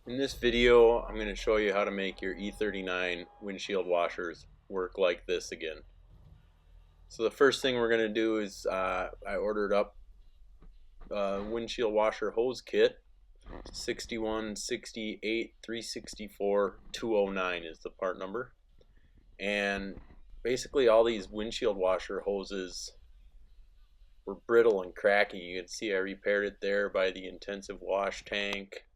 In this video, I'm going to show you how to make your E39 windshield washers work like this again. So the first thing we're going to do is I ordered up a windshield washer hose kit. 61, 68, 364, 209 is the part number. And basically all these windshield washer hoses were brittle and cracking. You can see I repaired it there by the intensive wash tank.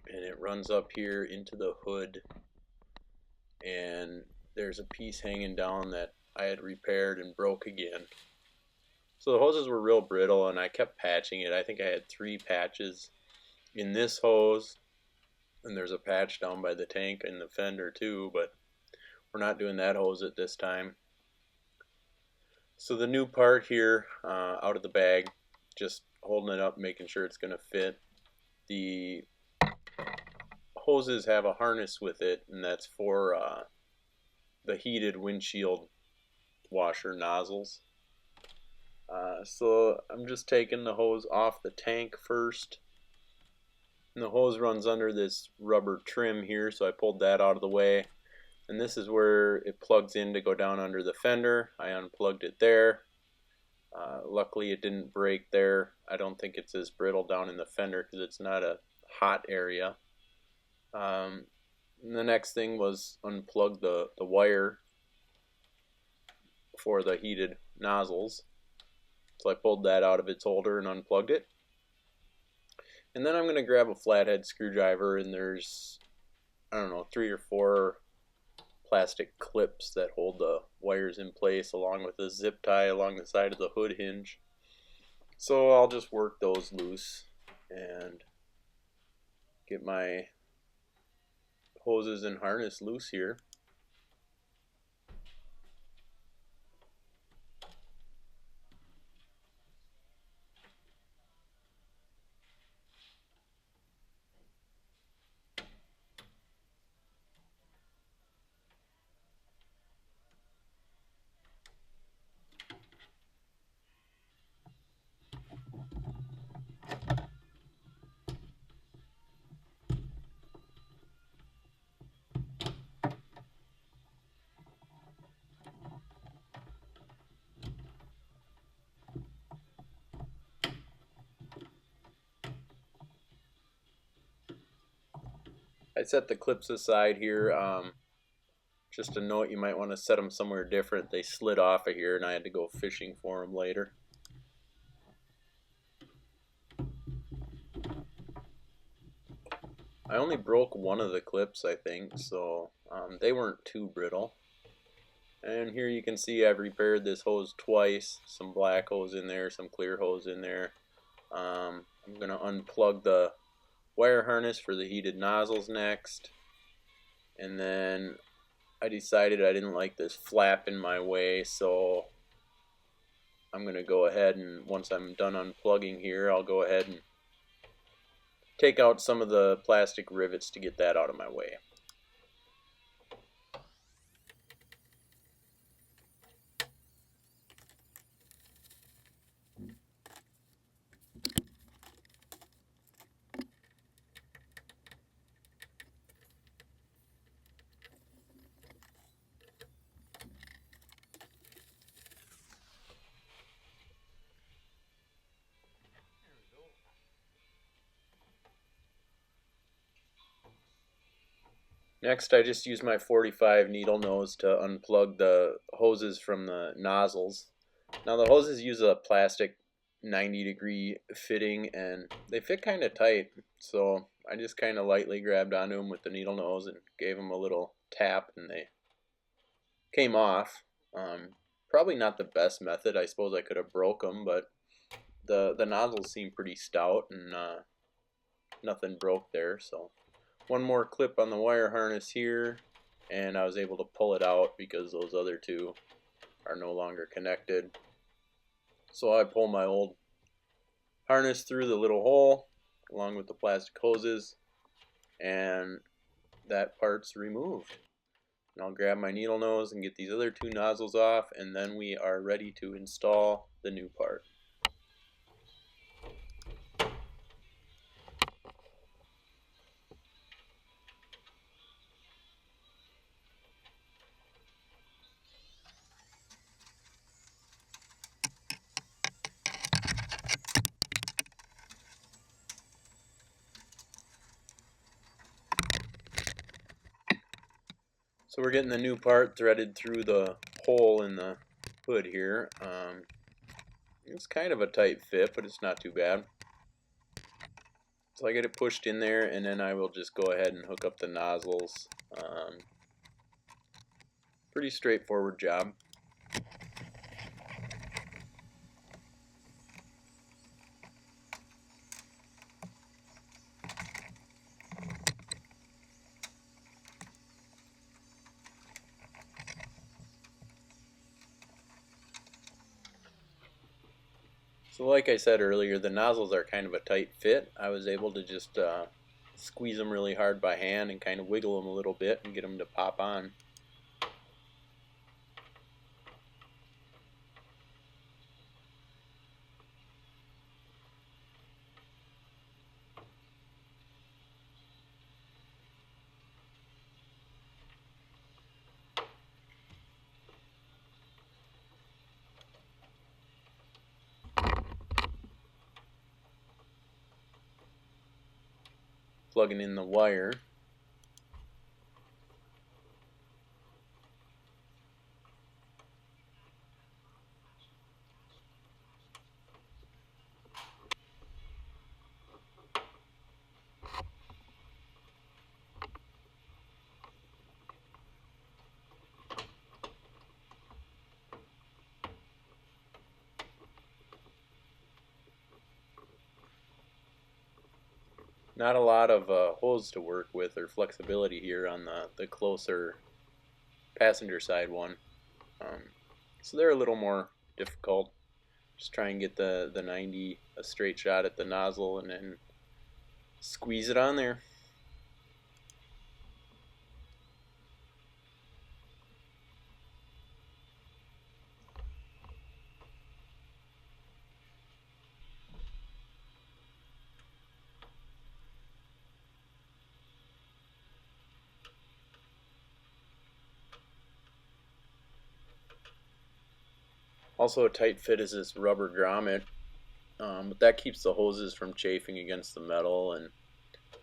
And it runs up here into the hood, and there's a piece hanging down that I had repaired and broke again. So the hoses were real brittle, and I kept patching it. I think I had 3 patches in this hose, and there's a patch down by the tank and the fender too, but we're not doing that hose at this time. So the new part here out of the bag, just holding it up, making sure it's going to fit. The hoses have a harness with it, and that's for the heated windshield washer nozzles. So I'm just taking the hose off the tank first, and the hose runs under this rubber trim here, so I pulled that out of the way, and this is where it plugs in to go down under the fender. I unplugged it there. Luckily it didn't break there. I don't think it's as brittle down in the fender because it's not a hot area. And the next thing was unplug the wire for the heated nozzles. So I pulled that out of its holder and unplugged it. And then I'm going to grab a flathead screwdriver, and there's, I don't know, 3 or 4 plastic clips that hold the wires in place, along with a zip tie along the side of the hood hinge. So I'll just work those loose and get my hoses and harness loose here. I set the clips aside here. Just a note, you might want to set them somewhere different. They slid off of here and I had to go fishing for them later. I only broke one of the clips, I think, so they weren't too brittle. And here you can see I've repaired this hose twice. Some black hose in there, some clear hose in there. I'm going to unplug the wire harness for the heated nozzles next. And then I decided I didn't like this flap in my way, so I'm going to go ahead and once I'm done unplugging here, I'll go ahead and take out some of the plastic rivets to get that out of my way. Next, I just use my 45 needle nose to unplug the hoses from the nozzles. Now the hoses use a plastic 90-degree fitting, and they fit kind of tight, so I just kind of lightly grabbed onto them with the needle nose and gave them a little tap, and they came off. Probably not the best method. I suppose I could have broke them, but the nozzles seem pretty stout, and nothing broke there. So one more clip on the wire harness here, and I was able to pull it out because those other 2 are no longer connected. So I pull my old harness through the little hole along with the plastic hoses, and that part's removed. And I'll grab my needle nose and get these other 2 nozzles off, and then we are ready to install the new part. So we're getting the new part threaded through the hole in the hood here. It's kind of a tight fit, but it's not too bad. So I get it pushed in there, and then I will just go ahead and hook up the nozzles. Pretty straightforward job. So like I said earlier, the nozzles are kind of a tight fit. I was able to just squeeze them really hard by hand and kind of wiggle them a little bit and get them to pop on. Plugging in the wire. Not a lot of hose to work with or flexibility here on the closer passenger side one. So they're a little more difficult. Just try and get the 90 a straight shot at the nozzle and then squeeze it on there. Also a tight fit is this rubber grommet, but that keeps the hoses from chafing against the metal and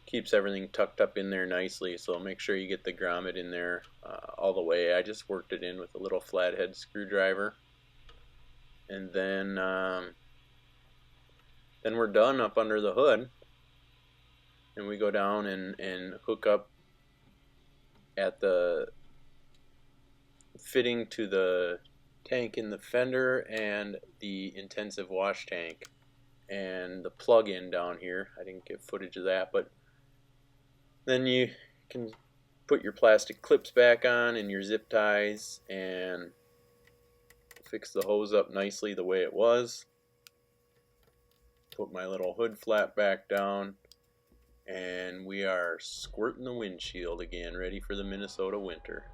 keeps everything tucked up in there nicely. So make sure you get the grommet in there all the way. I just worked it in with a little flathead screwdriver, and then we're done up under the hood, and we go down and hook up at the fitting to the tank in the fender and the intensive wash tank and the plug-in down here. I didn't get footage of that, but then you can put your plastic clips back on and your zip ties and fix the hose up nicely the way it was. Put my little hood flap back down, and we are squirting the windshield again, ready for the Minnesota winter.